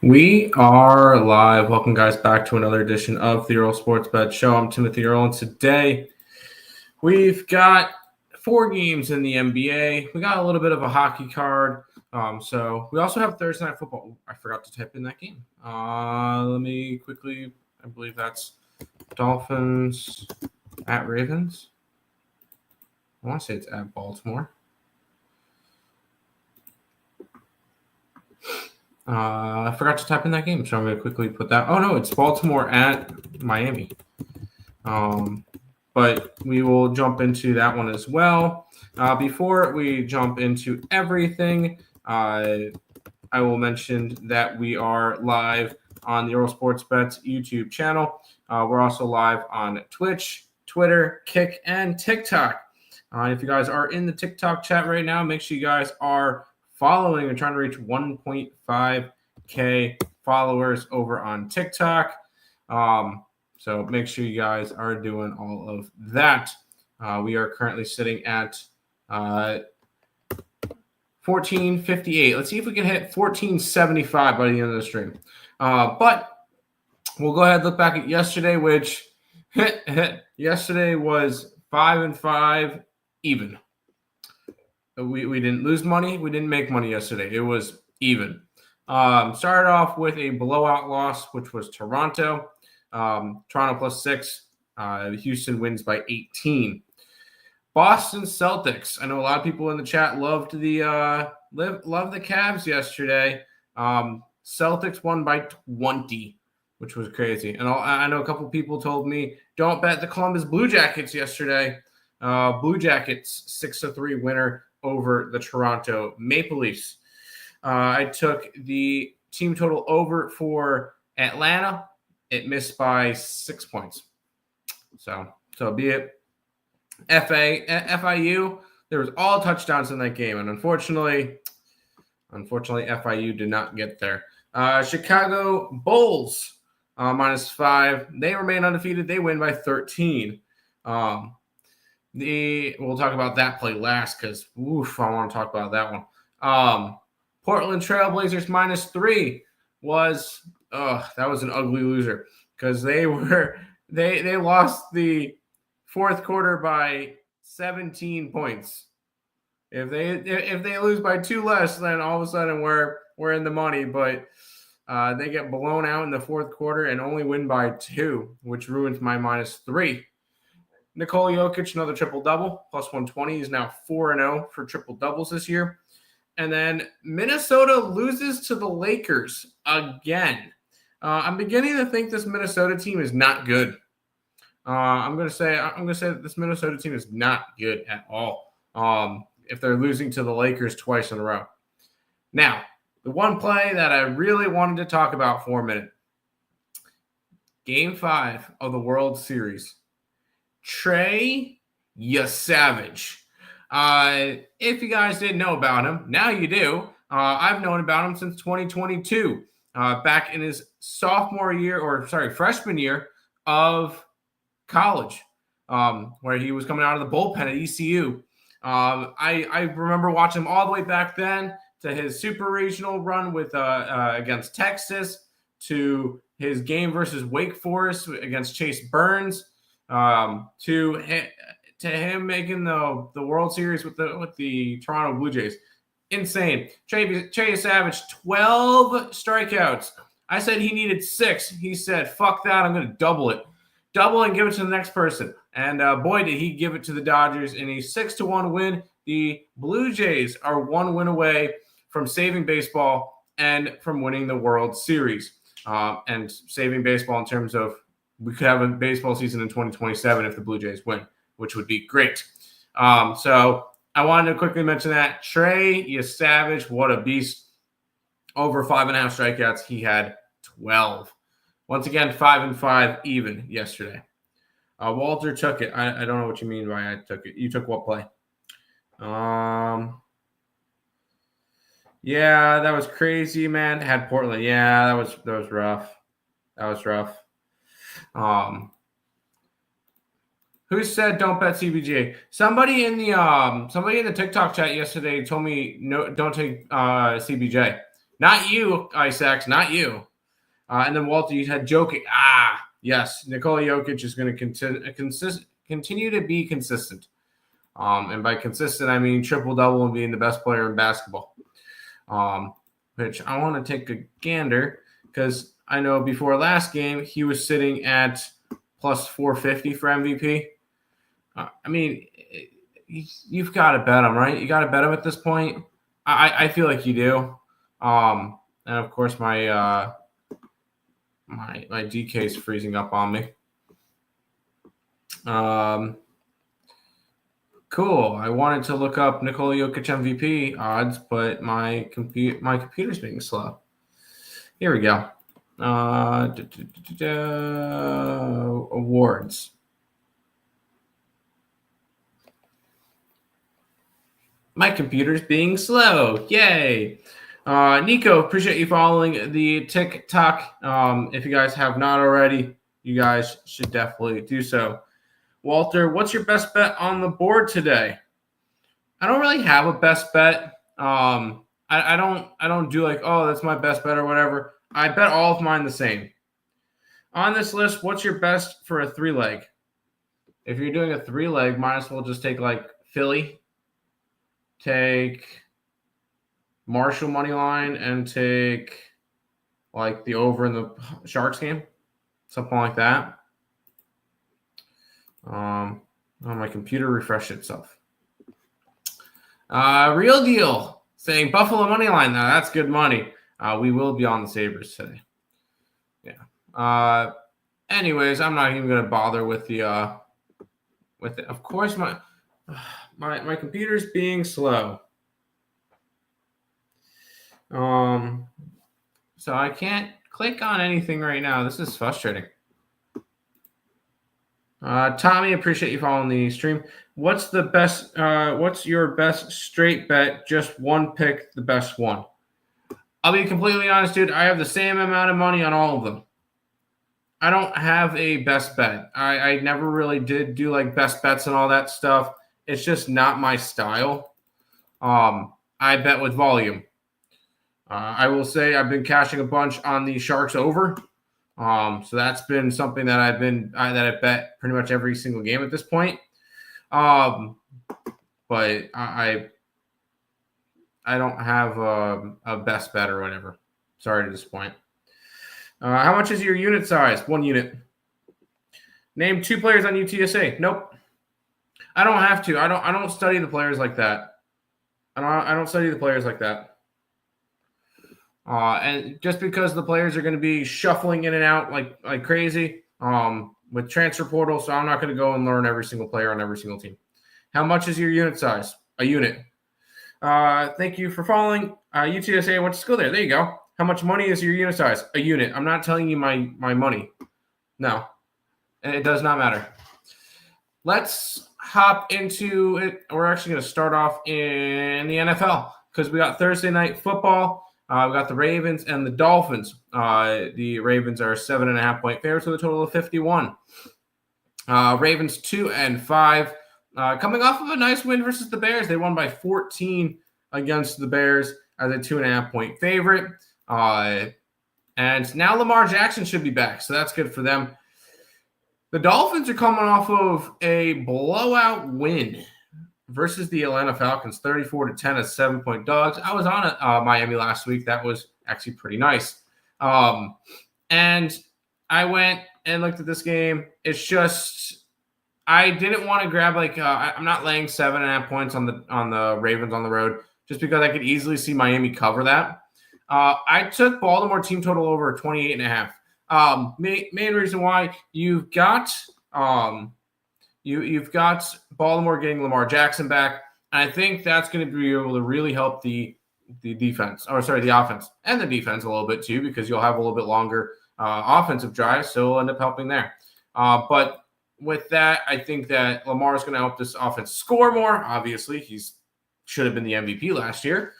We are live. Welcome, guys, back to another edition of the Earle Sports Bet Show. I'm Timothy Earle, and today we've got 4 games in the NBA. We got a little bit of a hockey card. So we also have Thursday Night Football. I forgot to type in that game. Let me quickly. I believe that's Dolphins at Ravens. I want to say it's at Baltimore. I forgot to type in that game, so I'm going to quickly put that. Oh, no, it's Baltimore at Miami. But we will jump into that one as well. Before we jump into everything, I will mention that we are live on the Earle Sports Bets YouTube channel. We're also live on Twitch, Twitter, Kick, and TikTok. If you guys are in the TikTok chat right now, make sure you guys are following and trying to reach 1.5K followers over on TikTok. So make sure you guys are doing all of that. We are currently sitting at 1458. Let's see if we can hit 1475 by the end of the stream. But we'll go ahead and look back at yesterday, which yesterday was 5-5 even. We didn't lose money. We didn't make money yesterday. It was even. Started off with a blowout loss, which was Toronto. Toronto plus 6. Houston wins by 18. Boston Celtics. I know a lot of people in the chat loved the Cavs yesterday. Celtics won by 20, which was crazy. And I know a couple people told me don't bet the Columbus Blue Jackets yesterday. Blue Jackets 6-3 winner over the Toronto Maple Leafs. I took the team total over for Atlanta. It missed by 6 points. So be it. FIU, there was all touchdowns in that game, and unfortunately, FIU did not get there. Chicago Bulls -5. They remain undefeated. They win by 13. We'll talk about that play last because I want to talk about that one. Portland Trailblazers -3 was that was an ugly loser because they lost the fourth quarter by 17 points. If they lose by 2 less, then all of a sudden we're in the money. But they get blown out in the fourth quarter and only win by 2, which ruins my -3. Nikola Jokic, another triple-double, +120. He's now 4-0 for triple-doubles this year. And then Minnesota loses to the Lakers again. I'm beginning to think this Minnesota team is not good. I'm gonna say that this Minnesota team is not good at all. If they're losing to the Lakers twice in a row. Now, the one play that I really wanted to talk about for a minute. Game 5 of the World Series. Trey, you savage. If you guys didn't know about him, now you do. I've known about him since 2022, back in his freshman year of college, where he was coming out of the bullpen at ECU. I remember watching him all the way back then to his super regional run with against Texas, to his game versus Wake Forest against Chase Burns, to him making the World Series with the Toronto Blue Jays. Insane. Trey Savage, 12 strikeouts. I said he needed 6. He said, fuck that, I'm going to double it. Double and give it to the next person. And boy, did he give it to the Dodgers in a 6-1 win. The Blue Jays are 1 win away from saving baseball and from winning the World Series. And saving baseball in terms of we could have a baseball season in 2027 if the Blue Jays win, which would be great. So I wanted to quickly mention that. Trey, you savage. What a beast. Over 5.5 strikeouts. He had 12. Once again, 5-5 even yesterday. Walter took it. I don't know what you mean by I took it. You took what play? Yeah, that was crazy, man. Had Portland. Yeah, that was rough. That was rough. Who said don't bet CBJ? Somebody in the TikTok chat yesterday told me no, don't take CBJ. Not you, Isaacs, not you. And then Walter, you had Jokic. Yes, Nikola Jokic is going to continue to be consistent. And by consistent, I mean triple-double and being the best player in basketball. Which I want to take a gander because I know before last game, he was sitting at plus 450 for MVP. I mean, you've got to bet him, right? You got to bet him at this point. I feel like you do. And of course, my DK is freezing up on me. Cool. I wanted to look up Nikola Jokic MVP odds, but my computer's being slow. Here we go. Awards. My computer's being slow. Yay. Nico, appreciate you following the TikTok. If you guys have not already, you guys should definitely do so. Walter, what's your best bet on the board today? I don't really have a best bet. I don't do like, oh, that's my best bet or whatever. I bet all of mine the same. On this list, what's your best for a 3-leg? If you're doing a 3-leg, might as well just take like Philly, take Marshall money line, and take like the over in the Sharks game, something like that. My computer refreshed itself. Real deal saying Buffalo money line. Now that's good money. We will be on the Sabres today. Yeah. Anyways, I'm not even gonna bother with the with it. Of course, my computer's being slow. So I can't click on anything right now. This is frustrating. Tommy, appreciate you following the stream. What's the best? What's your best straight bet? Just one pick, the best one. I'll be completely honest, dude. I have the same amount of money on all of them. I don't have a best bet. I never really did do like best bets and all that stuff. It's just not my style. I bet with volume. I will say I've been cashing a bunch on the Sharks over. So that's been something that I've bet pretty much every single game at this point. But I don't have a best bet or whatever. Sorry to disappoint. How much is your unit size? 1 unit. Name 2 players on UTSA. Nope. I don't have to. I don't study the players like that. I don't study the players like that. And just because the players are going to be shuffling in and out like crazy with transfer portal, so I'm not going to go and learn every single player on every single team. How much is your unit size? A unit. Thank you for following. UTSA, I went to school there. There you go. How much money is your unit size? A unit. I'm not telling you my money. No. It does not matter. Let's hop into it. We're actually going to start off in the NFL because we got Thursday night football. We got the Ravens and the Dolphins. The Ravens are 7.5-point favorites with a total of 51. Ravens 2-5. Coming off of a nice win versus the Bears. They won by 14 against the Bears as a 2.5-point favorite. And now Lamar Jackson should be back, so that's good for them. The Dolphins are coming off of a blowout win versus the Atlanta Falcons, 34-10 as 7-point dogs. I was on Miami last week. That was actually pretty nice. And I went and looked at this game. It's just I didn't want to grab I'm not laying 7.5 points on the Ravens on the road just because I could easily see Miami cover that. I took Baltimore team total over 28.5. Main reason why you've got you've got Baltimore getting Lamar Jackson back. And I think that's going to be able to really help the offense and the defense a little bit too, because you'll have a little bit longer offensive drives, so it'll end up helping there. But with that, I think that Lamar is going to help this offense score more. Obviously, he should have been the MVP last year.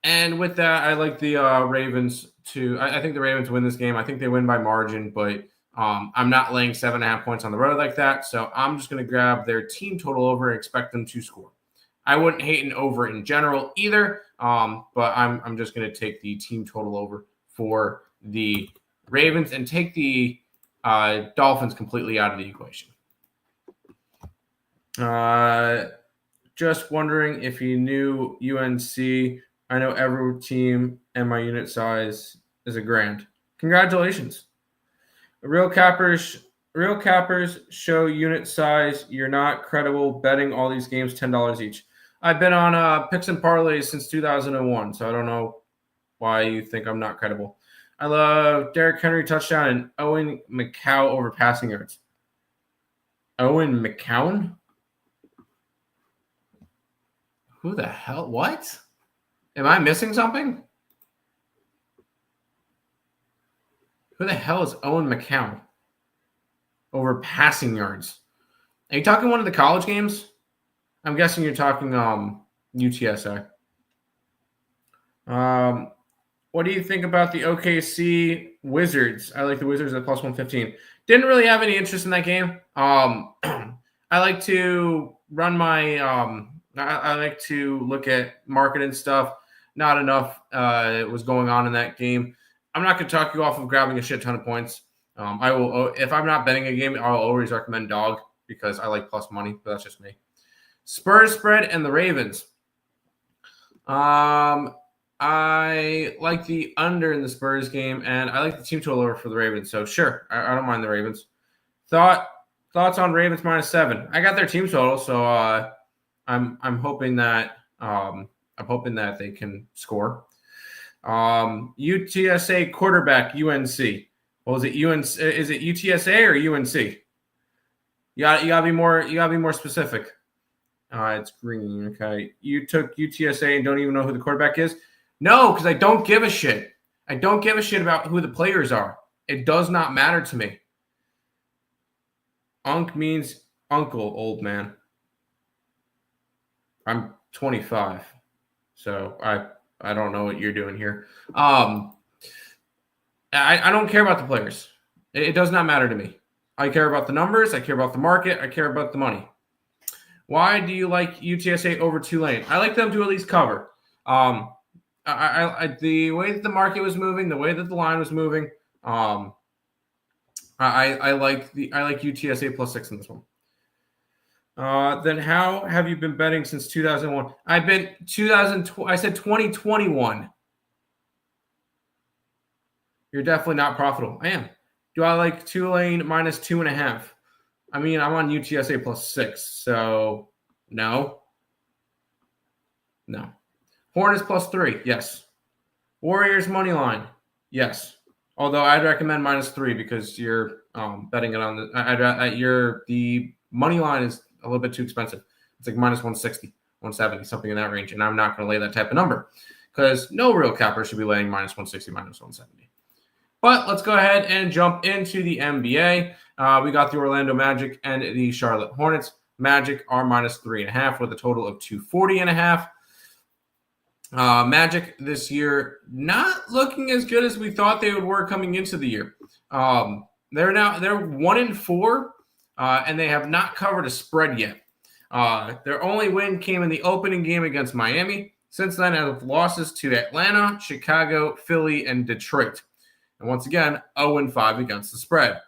And with that, I like the Ravens I think the Ravens win this game. I think they win by margin, but I'm not laying 7.5 points on the road like that. So I'm just going to grab their team total over and expect them to score. I wouldn't hate an over in general either, but I'm just going to take the team total over for the Ravens and take the Dolphins completely out of the equation. Just wondering if you knew UNC. I know every team and my unit size is a grand. Congratulations. Real cappers show unit size. You're not credible betting all these games $10 each. I've been on picks and parlays since 2001, so I don't know why you think I'm not credible. I love Derrick Henry touchdown and Owen McCown over passing yards. Owen McCown? Who the hell? What? Am I missing something? Who the hell is Owen McCown over passing yards? Are you talking one of the college games? I'm guessing you're talking UTSA. What do you think about the OKC Wizards? I like the Wizards at plus 115. Didn't really have any interest in that game. I like to run my I like to look at market and stuff. Not enough was going on in that game. I'm not going to talk you off of grabbing a shit ton of points. I will, if I'm not betting a game, I'll always recommend dog because I like plus money, but that's just me. Spurs spread and the Ravens. I like the under in the Spurs game, and I like the team total over for the Ravens. So sure, I don't mind the Ravens. Thoughts on Ravens -7? I got their team total, so I'm hoping that they can score. UTSA quarterback UNC. What was it? UNC? Is it UTSA or UNC? You gotta be more specific. It's green. Okay, you took UTSA and don't even know who the quarterback is. No, because I don't give a shit. I don't give a shit about who the players are. It does not matter to me. Unc means uncle, old man. I'm 25, so I don't know what you're doing here. I don't care about the players. It does not matter to me. I care about the numbers. I care about the market. I care about the money. Why do you like UTSA over Tulane? I like them to at least cover. The way that the market was moving, the way that the line was moving, I like UTSA +6 in this one. Then how have you been betting since 2001? I've been 2000. I said 2021. You're definitely not profitable. I am. Do I like Tulane -2.5? I mean, I'm on UTSA +6, so no. Hornets +3, yes. Warriors money line, yes. Although I'd recommend -3 because you're betting it on the money line is a little bit too expensive. It's like -160, 170, something in that range, and I'm not going to lay that type of number because no real capper should be laying -160, -170. But let's go ahead and jump into the NBA. We got the Orlando Magic and the Charlotte Hornets. Magic are -3.5 with a total of 240.5. Magic this year not looking as good as we thought they were coming into the year. They're 1-4, and they have not covered a spread yet. Their only win came in the opening game against Miami. Since then, have losses to Atlanta, Chicago, Philly, and Detroit. And once again, 0-5 against the spread.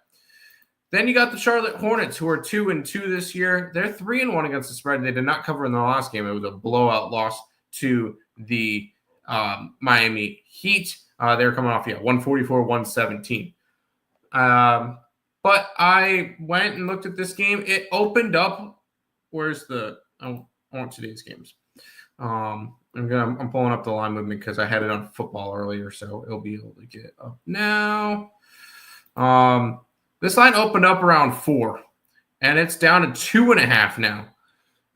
Then you got the Charlotte Hornets, who are 2-2 this year. They're 3-1 against the spread. They did not cover in the last game. It was a blowout loss to the Miami Heat. They were coming off 144-117. But I went and looked at this game. It opened up. I want today's games. I'm pulling up the line movement because I had it on football earlier, so it'll be able to get up now. This line opened up around 4, and it's down to 2.5 now.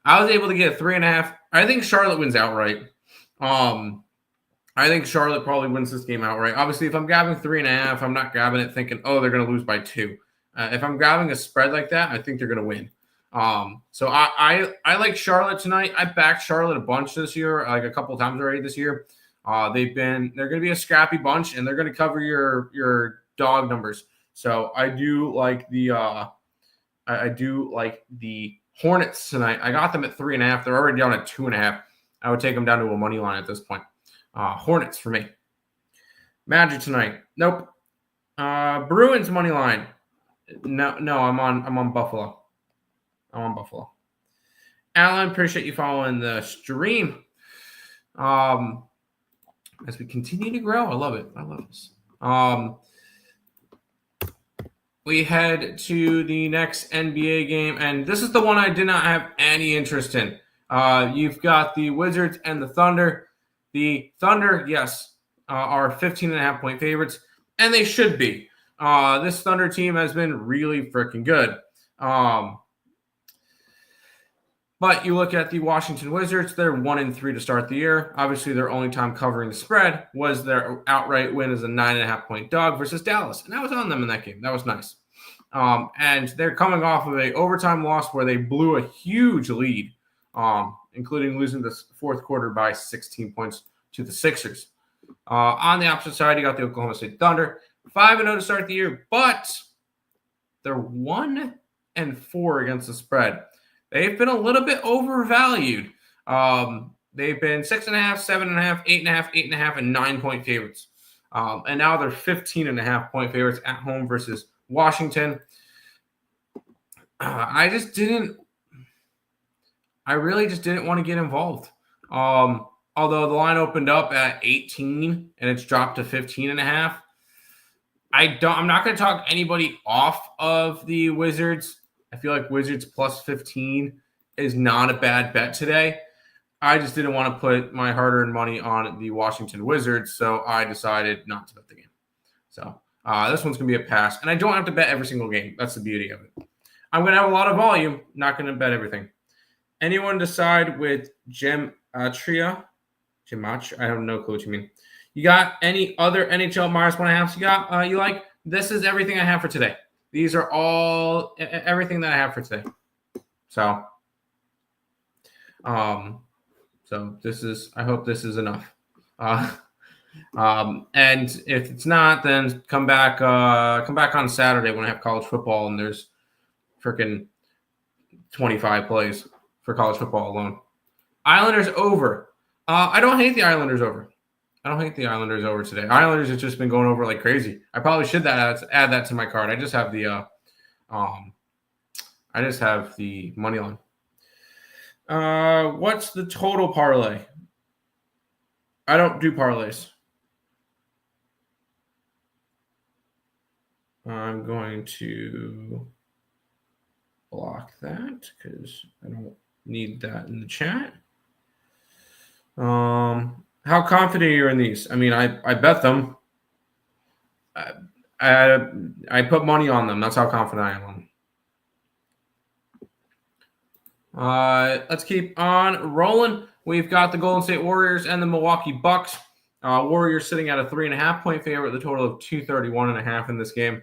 I was able to get 3.5. I think Charlotte wins outright. I think Charlotte probably wins this game outright. Obviously, if I'm grabbing 3.5, I'm not grabbing it thinking, they're going to lose by 2. If I'm grabbing a spread like that, I think they're going to win. So I like Charlotte tonight. I backed Charlotte a bunch this year, like a couple of times already this year. They're going to be a scrappy bunch, and they're going to cover your dog numbers. So I do like the Hornets tonight. I got them at 3.5. They're already down at 2.5. I would take them down to a money line at this point. Hornets for me. Magic tonight. Nope. Bruins money line. No, I'm on Buffalo. I'm on Buffalo. Alan, appreciate you following the stream. As we continue to grow, I love it. I love this. We head to the next NBA game, and this is the one I did not have any interest in. You've got the Wizards and the Thunder. The Thunder, yes, are 15.5-point favorites, and they should be. This Thunder team has been really freaking good. But you look at the Washington Wizards, they're 1-3 to start the year. Obviously, their only time covering the spread was their outright win as a 9.5-point dog versus Dallas. And I was on them in that game. That was nice. And they're coming off of an overtime loss where they blew a huge lead, including losing the fourth quarter by 16 points to the Sixers. On the opposite side, you got the Oklahoma City Thunder, 5-0 to start the year, but they're 1-4 against the spread. They've been a little bit overvalued. They've been 6.5, 7.5, 8.5, 8.5, and 9-point favorites. And now they're 15.5-point favorites at home versus Washington. I really just didn't want to get involved. Although the line opened up at 18 and it's dropped to 15.5. I'm not going to talk anybody off of the Wizards. I feel like Wizards plus 15 is not a bad bet today. I just didn't want to put my hard-earned money on the Washington Wizards, so I decided not to bet the game. So this one's going to be a pass, and I don't have to bet every single game. That's the beauty of it. I'm going to have a lot of volume, not going to bet everything. Anyone decide with Gematria? I have no clue what you mean. You got any other NHL minus 1.5 you like? This is everything I have for today. These are all everything that I have for today. So this is. I hope this is enough. And if it's not, then come back on Saturday when I have college football and there's freaking 25 plays for college football alone. Islanders over. I don't hate the Islanders over. I don't hate the Islanders over today. Islanders have just been going over like crazy. I probably should add that to my card. I just have the money line. What's the total parlay? I don't do parlays. I'm going to block that because I don't need that in the chat. How confident are you in these? I mean, I bet them. I put money on them. That's how confident I am on them. Let's keep on rolling. We've got the Golden State Warriors and the Milwaukee Bucks. Warriors sitting at a 3.5-point favorite, the total of 231.5 in this game.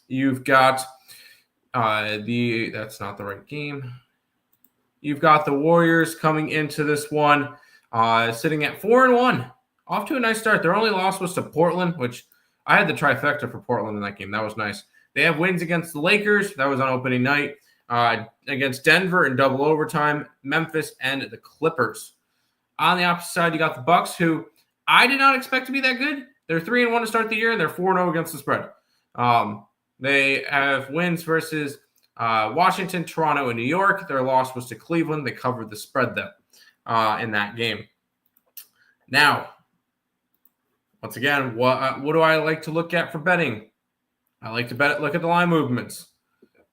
You've got that's not the right game. You've got the Warriors coming into this one, sitting at 4-1, off to a nice start. Their only loss was to Portland, which I had the trifecta for Portland in that game. That was nice. They have wins against the Lakers. That was on opening night. Against Denver in double overtime, Memphis, and the Clippers. On the opposite side, you got the Bucks, who I did not expect to be that good. They're 3-1 to start the year, and they're 4-0 against the spread. They have wins versus Washington, Toronto, and New York. Their loss was to Cleveland. They covered the spread in that game. Now, once again, what do I like to look at for betting? I like to look at the line movements.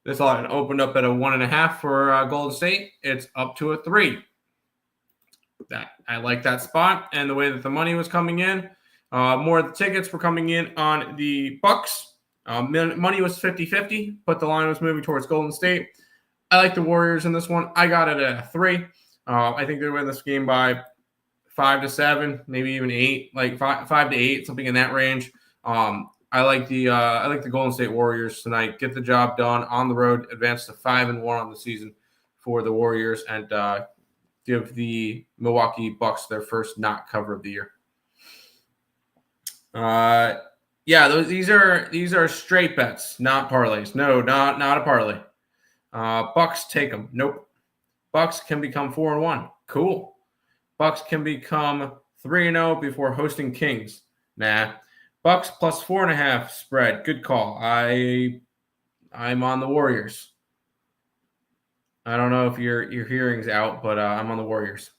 This line opened up at a 1.5 for Golden State. It's up to a 3. I like that spot and the way that the money was coming in. More of the tickets were coming in on the Bucks. Money was 50-50, but the line was moving towards Golden State. I like the Warriors in this one. I got it at a 3. I think they win this game by 5-7, maybe even 8, like 5-8, something in that range. I like the Golden State Warriors tonight. Get the job done on the road. Advance to 5-1 on the season for the Warriors, and give the Milwaukee Bucks their first not cover of the year. These are straight bets, not parlays. No, not a parlay. Bucks take them. Nope. Bucks can become 4-1. Cool. Bucks can become 3-0 before hosting Kings. Nah. Bucks plus 4.5 spread. Good call. I'm on the Warriors. I don't know if your hearing's out, but I'm on the Warriors.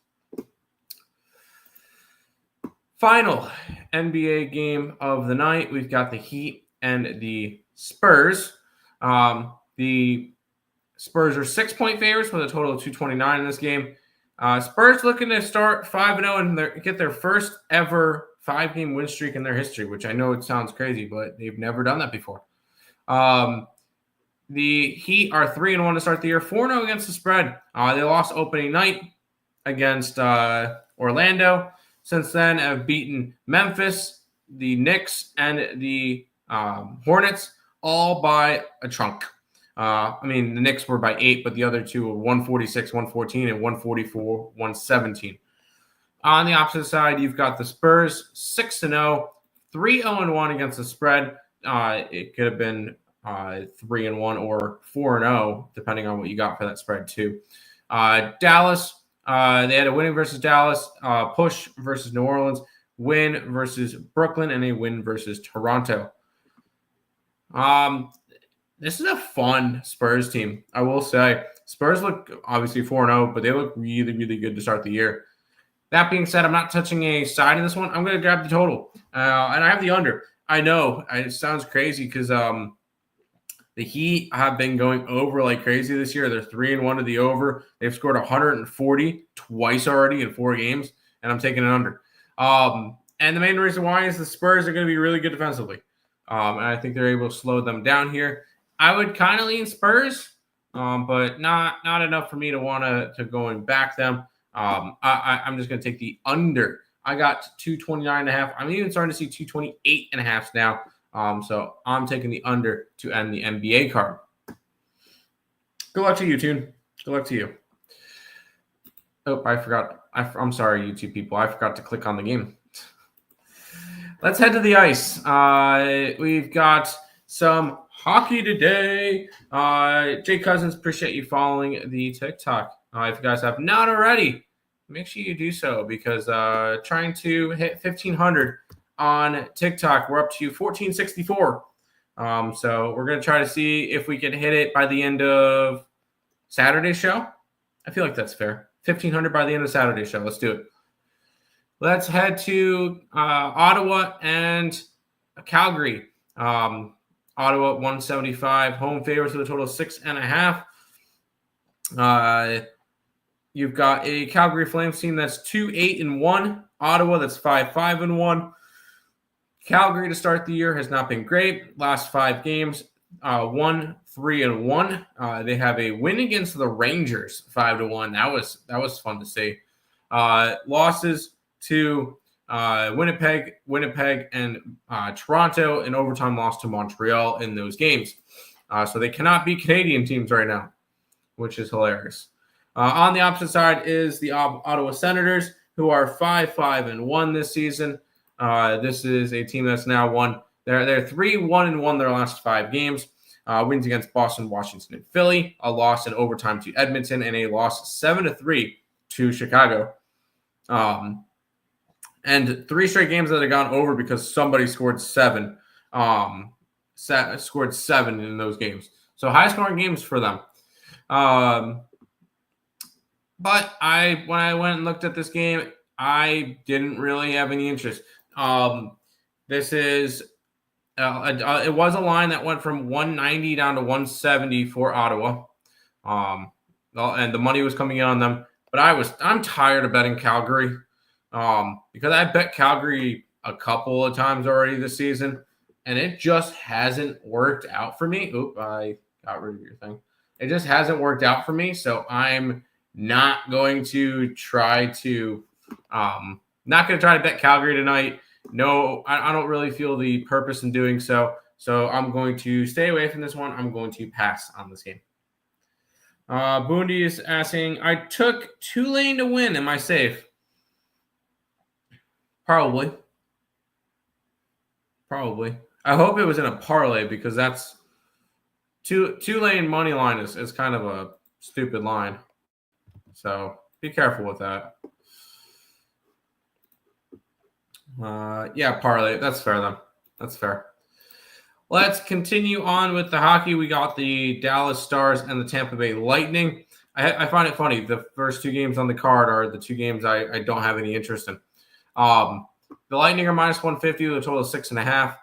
Final NBA game of the night. We've got the Heat and the Spurs. The Spurs are 6-point favorites with a total of 229 in this game. Spurs looking to start 5-0 and get their first ever 5-game win streak in their history, which I know it sounds crazy, but they've never done that before. The Heat are 3-1 to start the year, 4-0 against the spread. They lost opening night against Orlando. Since then, have beaten Memphis, the Knicks, and the Hornets, all by a chunk. The Knicks were by 8, but the other two were 146, 114, and 144, 117. On the opposite side, you've got the Spurs, 6-0, 3-0-1 against the spread. It could have been 3-1 or 4-0, depending on what you got for that spread too. Dallas, they had a winning versus Dallas, push versus New Orleans, win versus Brooklyn, and a win versus Toronto. This is a fun Spurs team, I will say. Spurs look obviously 4-0, but they look really, really good to start the year. That being said, I'm not touching a side in this one. I'm going to grab the total, and I have the under. I know it sounds crazy because the Heat have been going over like crazy this year. They're 3-1 to the over. They've scored 140 twice already in 4 games, and I'm taking it under. And the main reason why is the Spurs are going to be really good defensively, and I think they're able to slow them down here. I would kind of lean Spurs, but not enough for me to want to go and back them. I'm just going to take the under. I got 229.5. I'm even starting to see 228.5 now. So I'm taking the under to end the NBA card. Good luck to you, Tune. Good luck to you. Oh, I forgot. I'm sorry, YouTube people. I forgot to click on the game. Let's head to the ice. We've got some hockey today. Jay Cousins, appreciate you following the TikTok. If you guys have not already, make sure you do so because trying to hit 1,500 on TikTok. We're up to 1464. So we're going to try to see if we can hit it by the end of Saturday's show. I feel like that's fair. 1,500 by the end of Saturday's show. Let's do it. Let's head to Ottawa and Calgary. Ottawa 175. Home favorites with a total of 6.5. You've got a Calgary Flames team that's 2-8-1. Ottawa that's 5-5-1. Calgary to start the year has not been great. Last 5 games, 1-3-1. They have a win against the Rangers, 5-1. That was fun to see. Losses to Winnipeg, and Toronto, an overtime loss to Montreal in those games. So they cannot beat Canadian teams right now, which is hilarious. On the opposite side is the Ottawa Senators, who are 5-5-1 this season. This is a team that's now won. They're 3-1-1 their last 5 games. Wins against Boston, Washington, and Philly. A loss in overtime to Edmonton, and a loss 7-3 to Chicago. And 3 straight games that have gone over because somebody scored 7. Scored 7 in those games. So high scoring games for them. But when I went and looked at this game, I didn't really have any interest. This is it was a line that went from 190 down to 170 for Ottawa. And the money was coming in on them. But I'm tired of betting Calgary. Because I bet Calgary a couple of times already this season, and it just hasn't worked out for me. Oop, I got rid of your thing. It just hasn't worked out for me, so I'm not going to try to bet Calgary tonight. No, I don't really feel the purpose in doing so. So I'm going to stay away from this one. I'm going to pass on this game. Boondy is asking, I took Tulane to win. Am I safe? Probably. I hope it was in a parlay because that's Tulane money line is kind of a stupid line. So be careful with that. Yeah, parlay. That's fair then. That's fair. Let's continue on with the hockey. We got the Dallas Stars and the Tampa Bay Lightning. I find it funny. The first two games on the card are the two games I don't have any interest in. The Lightning are minus 150 with a total of 6.5.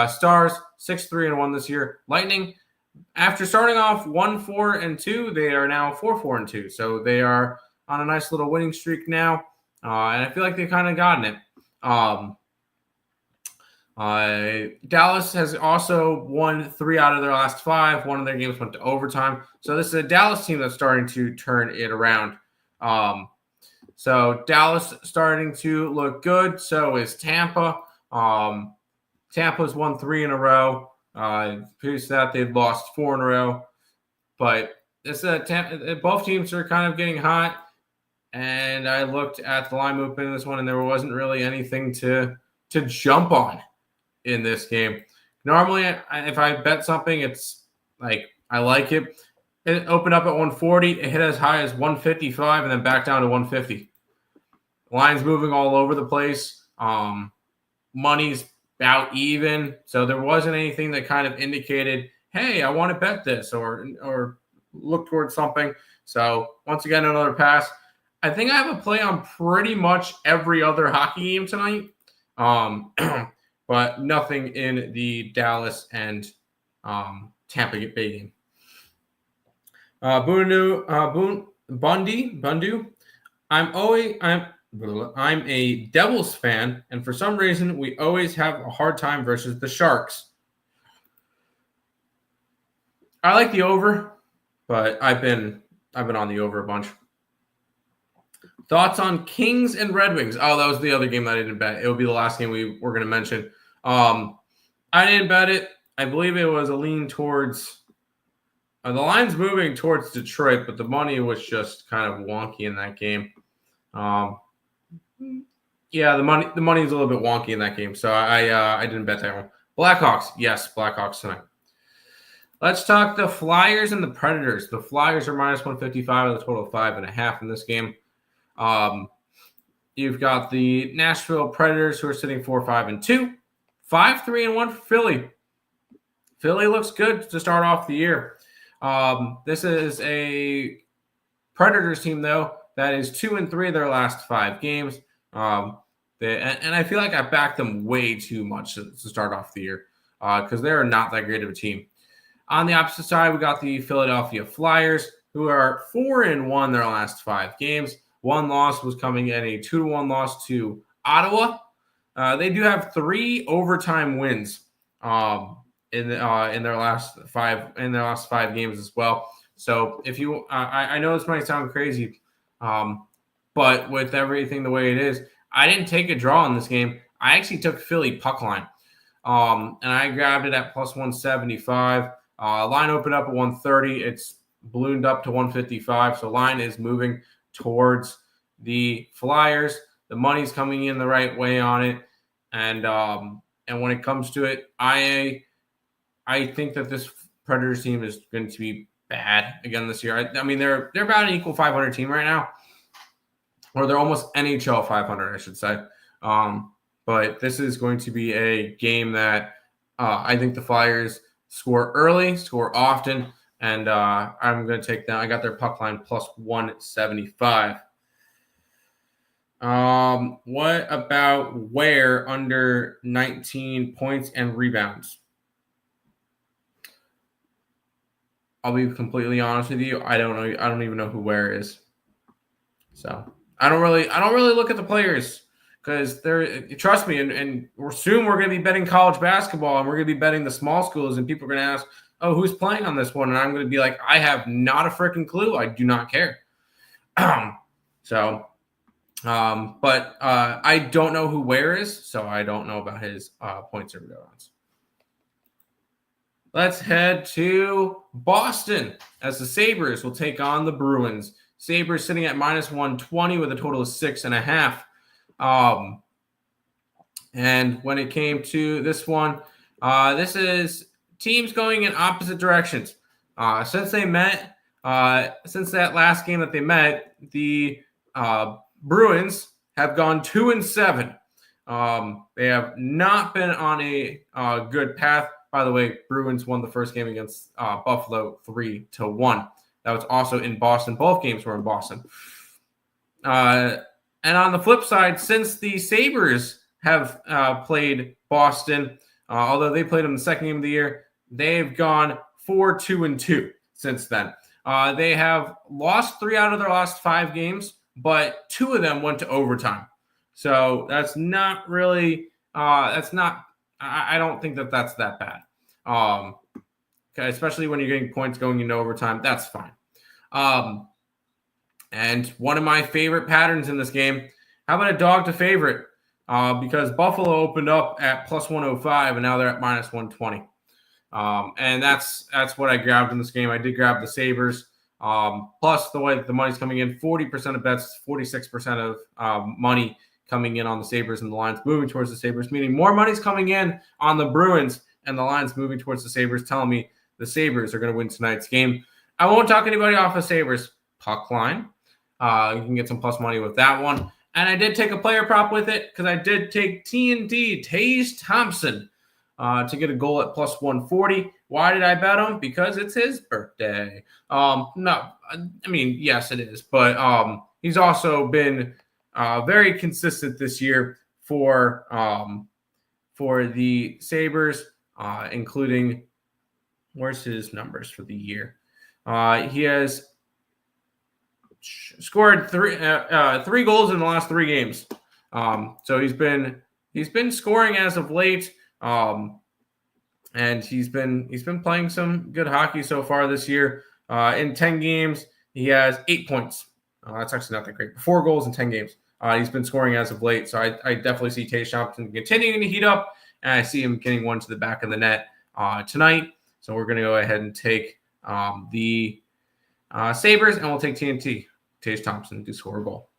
Stars 6-3-1 this year. Lightning, after starting off 1-4-2, they are now 4-4-2. So they are on a nice little winning streak now, and I feel like they've kind of gotten it. Dallas has also won 3 out of their last 5. One of their games went to overtime. So this is a Dallas team that's starting to turn it around. So Dallas starting to look good. So is Tampa. Tampa's won 3 in a row. Previous to that, they've lost 4 in a row. But this both teams are kind of getting hot. And I looked at the line movement in this one, and there wasn't really anything to jump on in this game. Normally, if I bet something, it's like I like it. It opened up at 140. It hit as high as 155 and then back down to 150. Line's moving all over the place. Money's about even. So there wasn't anything that kind of indicated, hey, I want to bet this or look towards something. So once again, another pass. I think I have a play on pretty much every other hockey game tonight. But nothing in the Dallas and Tampa Bay game. Bundu. I'm a Devils fan, and for some reason, we always have a hard time versus the Sharks. I like the over, but I've been on the over a bunch. Thoughts on Kings and Red Wings? Oh, that was the other game that I didn't bet. It will be the last game we were going to mention. I didn't bet it. I believe it was a lean towards the line's moving towards Detroit, but the money was just kind of wonky in that game. Yeah, the money is a little bit wonky in that game, so I didn't bet that one. Blackhawks, yes, Blackhawks tonight. Let's talk the Flyers and the Predators. The Flyers are minus 155 with a total of 5.5 in this game. You've got the Nashville Predators who are sitting 4-5-2, 5-3-1 for Philly. Philly looks good to start off the year. This is a Predators team though that is 2-3 their last 5 games. And I feel like I backed them way too much to start off the year because they're not that great of a team. On the opposite side, we got the Philadelphia Flyers who are 4-1 their last 5 games. One loss was coming in a 2-1 loss to Ottawa. They do have 3 overtime wins in their last 5 games as well. So if you, I know this might sound crazy, but with everything the way it is, I didn't take a draw in this game. I actually took Philly puck line, and I grabbed it at plus 175. Line opened up at 130. It's ballooned up to 155. So line is moving towards the Flyers. The money's coming in the right way on it, and when it comes to it, I think that this Predators team is going to be bad again this year. I mean, they're about an equal 500 team right now, or they're almost NHL 500, I should say. But this is going to be a game that I think the Flyers score early, score often, and I'm going to take them. I got their puck line plus 175. What about Ware under 19 points and rebounds? I'll be completely honest with you. I don't know. I don't even know who Ware is. So I don't really look at the players because trust me, and soon we're going to be betting college basketball and we're going to be betting the small schools, and people are going to ask, oh, who's playing on this one? And I'm going to be like, I have not a freaking clue. I do not care. But I don't know who Ware is, so I don't know about his points or rebounds. Let's head to Boston as the Sabres will take on the Bruins. Sabres sitting at minus 120 with a total of 6.5. And when it came to this one, this is teams going in opposite directions. Since they met, since that last game that they met, the Bruins have gone 2-7. They have not been on a good path. By the way, Bruins won the first game against Buffalo 3-1. That was also in Boston. Both games were in Boston. And on the flip side, since the Sabres have played Boston, although they played them the second game of the year, they've gone 4-2 since then. They have lost 3 out of their last 5 games, but 2 of them went to overtime. So that's not really, I don't think that that's that bad. Okay, especially when you're getting points going into overtime, that's fine. And one of my favorite patterns in this game, how about a dog to favorite? Because Buffalo opened up at plus 105 and now they're at minus 120. And that's what I grabbed in this game. I did grab the Sabres. Plus the way that the money's coming in, 40% of bets, 46% of money coming in on the Sabres, and the line's moving towards the Sabres, meaning more money's coming in on the Bruins and the line's moving towards the Sabres, telling me the Sabres are going to win tonight's game. I won't talk anybody off of Sabres puck line. You can get some plus money with that one. And I did take a player prop with it because I did take TNT, Tage Thompson, to get a goal at plus 140. Why did I bet him? Because it's his birthday. No, I mean, yes, it is. But he's also been very consistent this year for the Sabres, including, where's his numbers for the year? He has scored three goals in the last 3 games. So he's been scoring as of late. And he's been playing some good hockey so far this year. In 10 games, he has 8 points. That's actually not that great. 4 goals in 10 games. He's been scoring as of late. So I definitely see Tage Thompson continuing to heat up. And I see him getting one to the back of the net tonight. So we're going to go ahead and take the Sabres, and we'll take TNT. Tage Thompson to score a goal.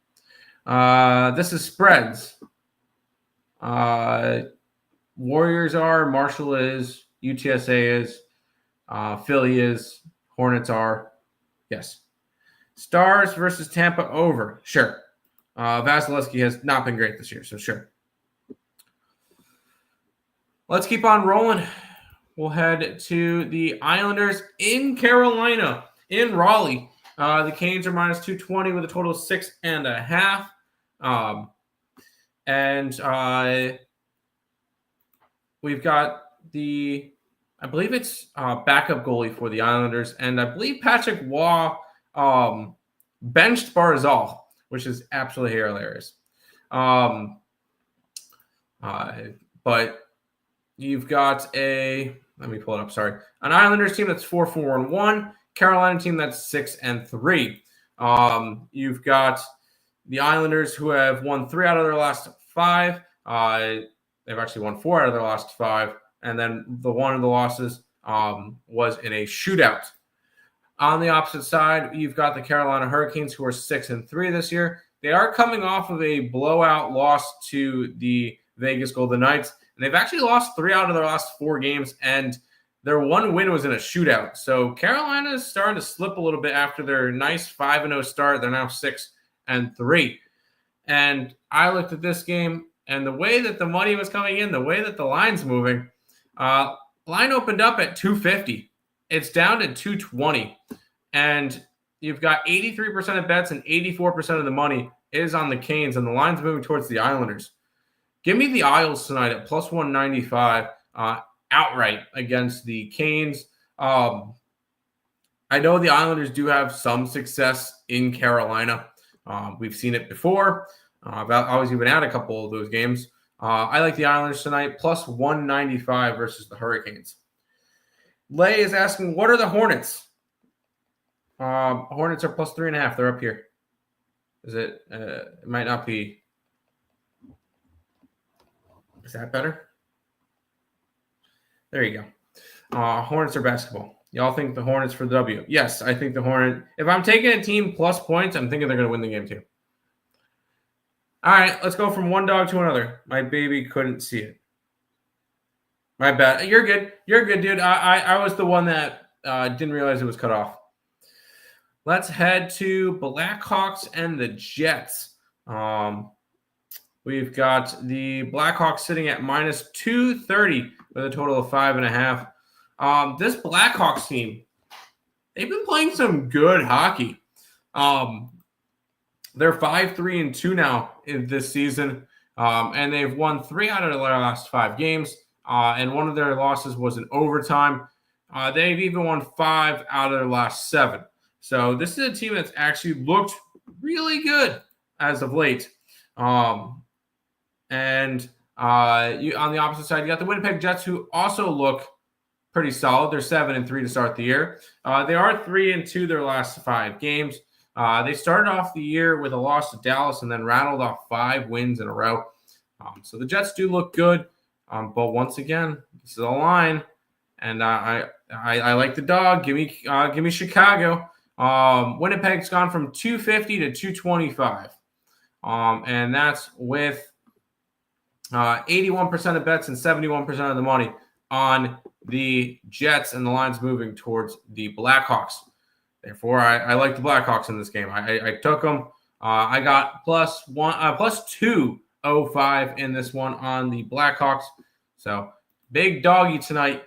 This is spreads. Warriors are, Marshall is, UTSA is, Philly is, Hornets are. Yes. Stars versus Tampa over. Sure. Vasilevsky has not been great this year, so sure. Let's keep on rolling. We'll head to the Islanders in Carolina, in Raleigh. The Canes are minus 220 with a total of 6.5. And we've got I believe it's backup goalie for the Islanders. And I believe Patrick Waugh benched Barzal, which is absolutely hilarious. But you've got let me pull it up, sorry. An Islanders team that's 4-4-1, Carolina team that's 6-3. You've got the Islanders who have won 3 out of their last 5. They've actually won 4 out of their last 5. And then the one of the losses was in a shootout. On the opposite side, you've got the Carolina Hurricanes who are 6-3 this year. They are coming off of a blowout loss to the Vegas Golden Knights. And they've actually lost 3 out of their last 4 games, and their one win was in a shootout. So Carolina is starting to slip a little bit after their nice 5-0 start. They're now 6-3. And I looked at this game, and the way that the money was coming in, the way that the line's moving, line opened up at 250. It's down to 220. And you've got 83% of bets and 84% of the money is on the Canes, and the line's moving towards the Islanders. Give me the Isles tonight at plus 195 outright against the Canes. I know the Islanders do have some success in Carolina. We've seen it before. I was even at a couple of those games. I like the Islanders tonight, plus 195 versus the Hurricanes. Lay is asking, what are the Hornets? Hornets are plus 3.5. They're up here. Is it? It might not be. Is that better? There you go. Hornets are basketball. Y'all think the Hornets for the W? Yes, I think the Hornets. If I'm taking a team plus points, I'm thinking they're going to win the game too. All right, let's go from one dog to another. My baby couldn't see it. My bad. You're good. You're good, dude. I was the one that didn't realize it was cut off. Let's head to Blackhawks and the Jets. We've got the Blackhawks sitting at minus 230 with a total of 5.5. This Blackhawks team, they've been playing some good hockey. They're 5-3-2 now in this season, and they've won 3 out of their last 5 games, and one of their losses was in overtime. They've even won 5 out of their last 7. So this is a team that's actually looked really good as of late. And on the opposite side, you got the Winnipeg Jets, who also look pretty solid. They're 7-3 to start the year. They are 3-2 their last 5 games. They started off the year with a loss to Dallas and then rattled off 5 wins in a row. So the Jets do look good, but once again, this is a line, and I like the dog. Give me Chicago. Winnipeg's gone from 250 to 225, and that's with 81% of bets and 71% of the money on the Jets, and the line's moving towards the Blackhawks. Therefore, I like the Blackhawks in this game. I took them. I got plus 205 in this one on the Blackhawks. So big doggy tonight.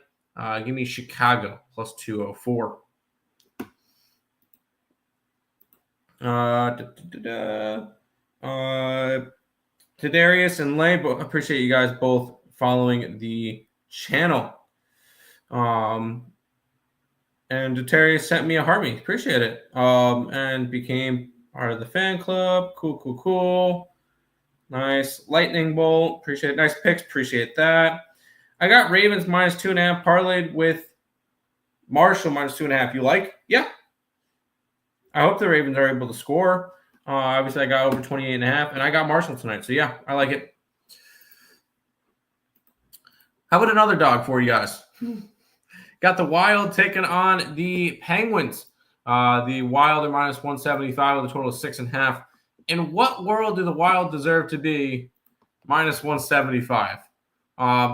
Give me Chicago plus 204. Tadarius and Lay, appreciate you guys both following the channel. And Tadarius sent me a heartbeat. Appreciate it. And became part of the fan club. Cool. Nice. Lightning bolt. Appreciate it. Nice picks. Appreciate that. I got Ravens minus 2.5 parlayed with Marshall minus 2.5. You like? Yeah. I hope the Ravens are able to score. Obviously, I got over 28.5, and I got Marshall tonight. So, yeah, I like it. How about another dog for you guys? Got the Wild taking on the Penguins. The Wild are minus 175 with a total of 6.5. In what world do the Wild deserve to be minus 175?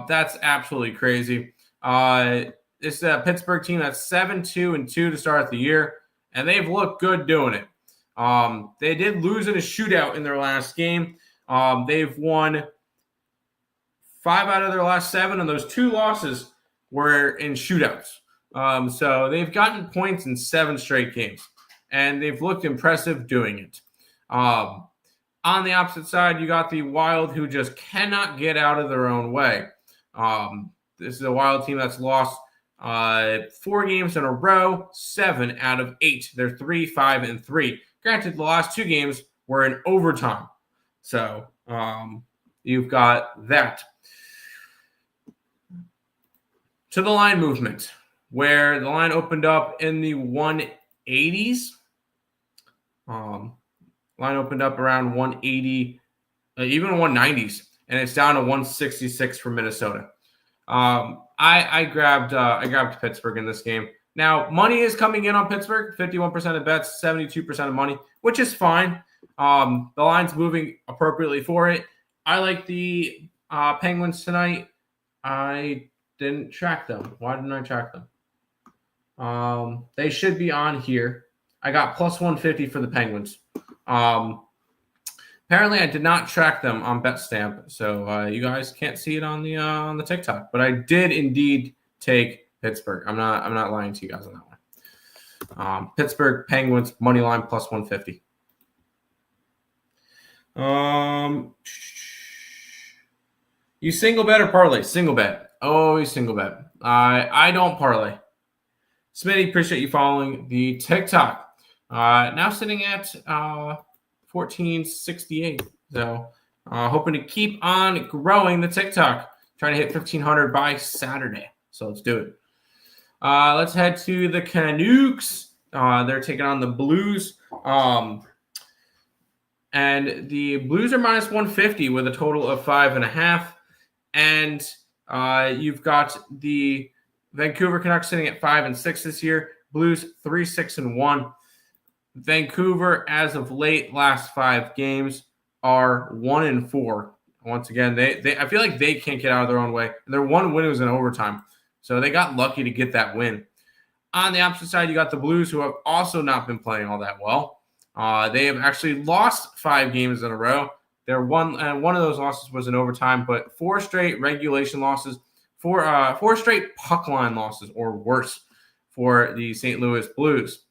That's absolutely crazy. It's a Pittsburgh team that's 7-2-2 to start the year, and they've looked good doing it. They did lose in a shootout in their last game. They've won 5 out of their last 7, and those 2 losses were in shootouts. So they've gotten points in 7 straight games, and they've looked impressive doing it. On the opposite side, you got the Wild, who just cannot get out of their own way. This is a Wild team that's lost 4 games in a row, 7 out of 8. They're 3-5-3. Granted, the last 2 games were in overtime. So you've got that. To the line movement, where the line opened up in the 180s. Line opened up around 180, even 190s, and it's down to 166 for Minnesota. I grabbed Pittsburgh in this game. Now, money is coming in on Pittsburgh, 51% of bets, 72% of money, which is fine. The line's moving appropriately for it. I like the Penguins tonight. I didn't track them. Why didn't I track them? They should be on here. I got plus 150 for the Penguins. Apparently, I did not track them on BetStamp, so you guys can't see it on the TikTok. But I did indeed take Pittsburgh. I'm not lying to you guys on that one. Pittsburgh Penguins money line plus 150. You single bet or parlay? Single bet. Always single bet. I don't parlay. Smitty, appreciate you following the TikTok. Now sitting at 1468. So hoping to keep on growing the TikTok. Trying to hit 1,500 by Saturday. So let's do it. Let's head to the Canucks. They're taking on the Blues. And the Blues are minus 150 with a total of 5.5. And you've got the Vancouver Canucks sitting at 5-6 this year. Blues 3-6-1. Vancouver, as of late, last 5 games are 1-4. once again, I feel like they can't get out of their own way. Their one win was in overtime, so they got lucky to get that win. On the opposite side, you got the Blues, who have also not been playing all that well. They have actually lost 5 games in a row. One of those losses was in overtime, but 4 straight regulation losses, 4 straight puck line losses or worse for the St. Louis Blues.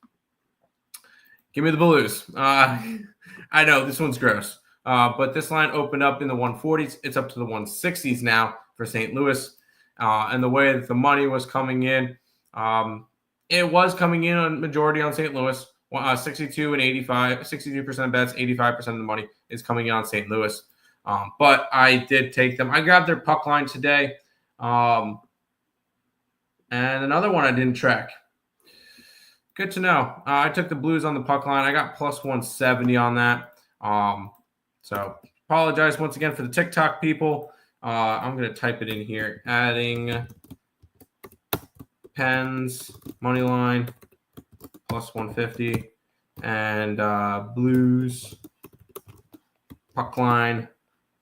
Give me the Blues. I know this one's gross, but this line opened up in the 140s. It's up to the 160s now for St. Louis, and the way that the money was coming in, it was coming in on majority on St. Louis. 62 and 85, 62% bets, 85% of the money is coming in on St. Louis. But I did take them. I grabbed their puck line today. And another one I didn't track. Good to know. I took the Blues on the puck line. I got plus 170 on that. So apologize once again for the TikTok people. I'm going to type it in here. Adding Pens, money line, plus 150, and Blues puck line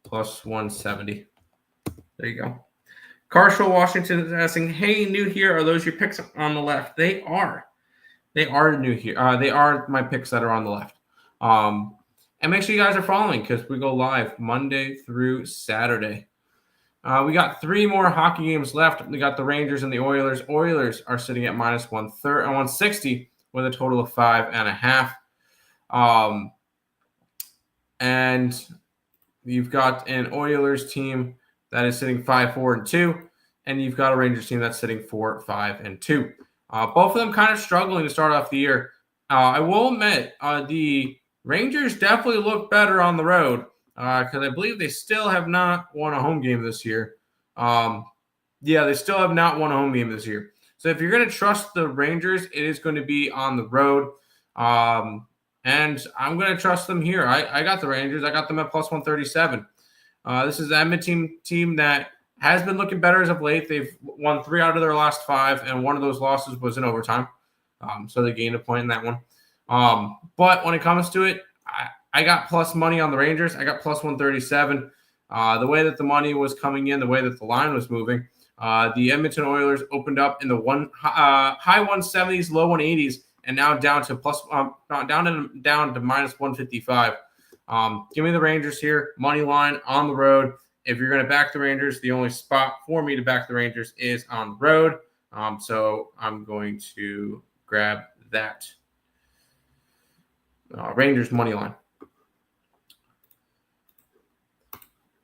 plus 170. There you go. Carshall Washington is asking, hey, new here, are those your picks on the left? They are. They are new here. They are my picks that are on the left. And make sure you guys are following because we go live Monday through Saturday. We got 3 more hockey games left. We got the Rangers and the Oilers. Oilers are sitting at minus 160 with a total of 5.5. And you've got an Oilers team that is sitting 5-4-2, and you've got a Rangers team that's sitting 4-5-2. Both of them kind of struggling to start off the year. I will admit, the Rangers definitely look better on the road because I believe they still have not won a home game this year. They still have not won a home game this year. So if you're going to trust the Rangers, it is going to be on the road. And I'm going to trust them here. I got the Rangers. I got them at plus 137. This is the Edmonton team that has been looking better as of late. They've won 3 out of their last 5, and one of those losses was in overtime. So they gained a point in that one. But when it comes to it, I got plus money on the Rangers. I got plus 137. The way that the money was coming in, the way that the line was moving, the Edmonton Oilers opened up in the high 170s, low 180s, and now down to minus 155. Give me the Rangers here. Money line on the road. If you're going to back the Rangers, the only spot for me to back the Rangers is on the road. So I'm going to grab that Rangers money line.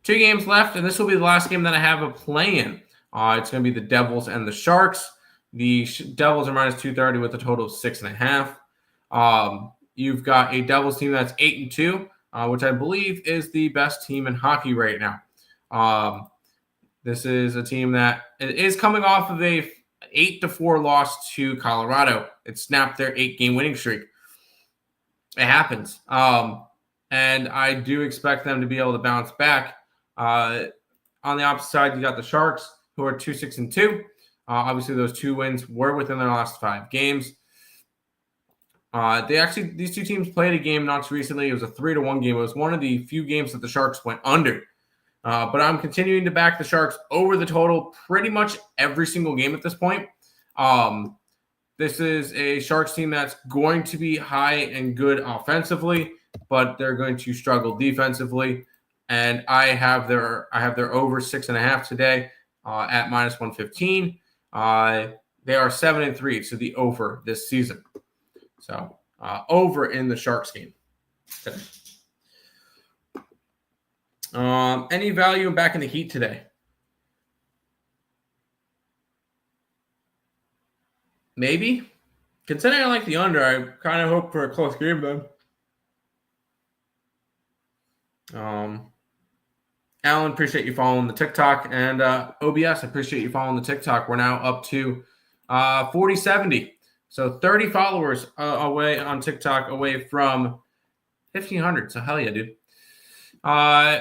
2 games left, and this will be the last game that I have a play in. It's going to be the Devils and the Sharks. The Devils are minus 230 with a total of 6.5. You've got a Devils team that's 8-2, which I believe is the best team in hockey right now. This is a team that is coming off of a 8-4 loss to Colorado. It snapped their 8-game winning streak. It happens. And I do expect them to be able to bounce back. On the opposite side, you got the Sharks, who are 2-6-2. Obviously, those 2 wins were within their last 5 games. These 2 teams played a game not too recently. It was a 3-1 game. It was one of the few games that the Sharks went under. But I'm continuing to back the Sharks over the total pretty much every single game at this point. This is a Sharks team that's going to be high and good offensively, but they're going to struggle defensively. And I have their over 6.5 today at minus 115. They are 7-3, so the over this season. So over in the Sharks game today. Any value back in the Heat today? Maybe. Considering I like the under, I kind of hope for a close game then. Alan, appreciate you following the TikTok. And OBS, appreciate you following the TikTok. We're now up to 4070. So 30 followers away on TikTok, away from 1,500. So hell yeah, dude.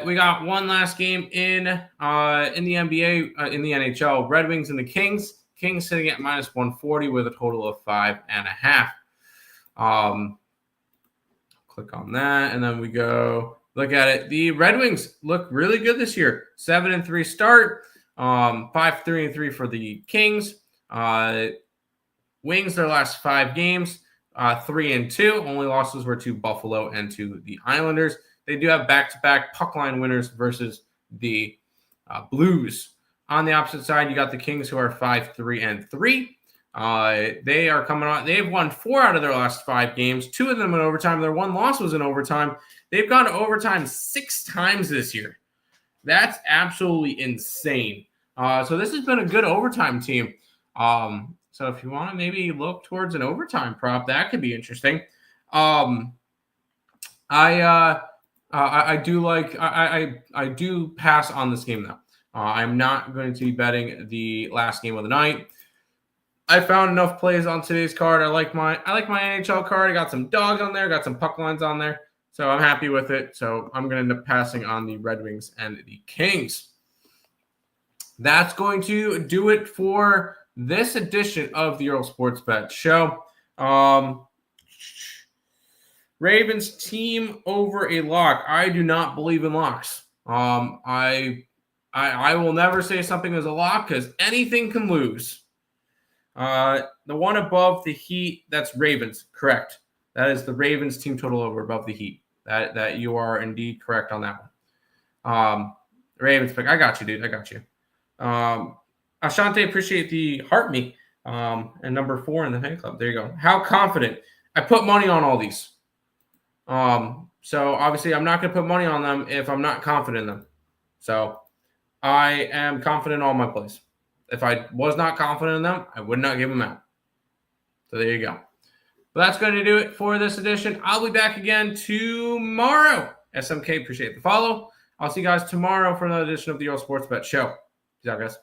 We got one last game in the NBA, in the NHL. Red Wings and the Kings. Kings sitting at minus 140 with a total of 5.5. Click on that, and then we go look at it. The Red Wings look really good this year. 7-3 start. 5-3-3 for the Kings. Wings, their last 5 games, 3-2. Only losses were to Buffalo and to the Islanders. They do have back-to-back puck line winners versus the Blues. On the opposite side, you got the Kings, who are 5-3-3. They are coming on. They've won 4 out of their last 5 games. 2 of them in overtime. Their 1 loss was in overtime. They've gone to overtime 6 times this year. That's absolutely insane. So this has been a good overtime team. So if you want to maybe look towards an overtime prop, that could be interesting. I do pass on this game though. I'm not going to be betting the last game of the night. I found enough plays on today's card. I like my NHL card. I got some dogs on there, got some puck lines on there. So I'm happy with it. So I'm going to end up passing on the Red Wings and the Kings. That's going to do it for this edition of the Earle Sports Bet Show. Ravens team over a lock. I do not believe in locks. I will never say something is a lock because anything can lose. The one above the Heat, that's Ravens. Correct. That is the Ravens team total over above the Heat. That you are indeed correct on that one. Ravens pick. I got you, dude. I got you. Ashante, appreciate the heart me. And number 4 in the fan club. There you go. How confident? I put money on all these. So obviously I'm not going to put money on them if I'm not confident in them. So I am confident in all my plays. If I was not confident in them, I would not give them out. So there you go. But that's going to do it for this edition. I'll be back again tomorrow. SMK, appreciate the follow. I'll see you guys tomorrow for another edition of the Earle Sports Bet Show. Peace out, guys.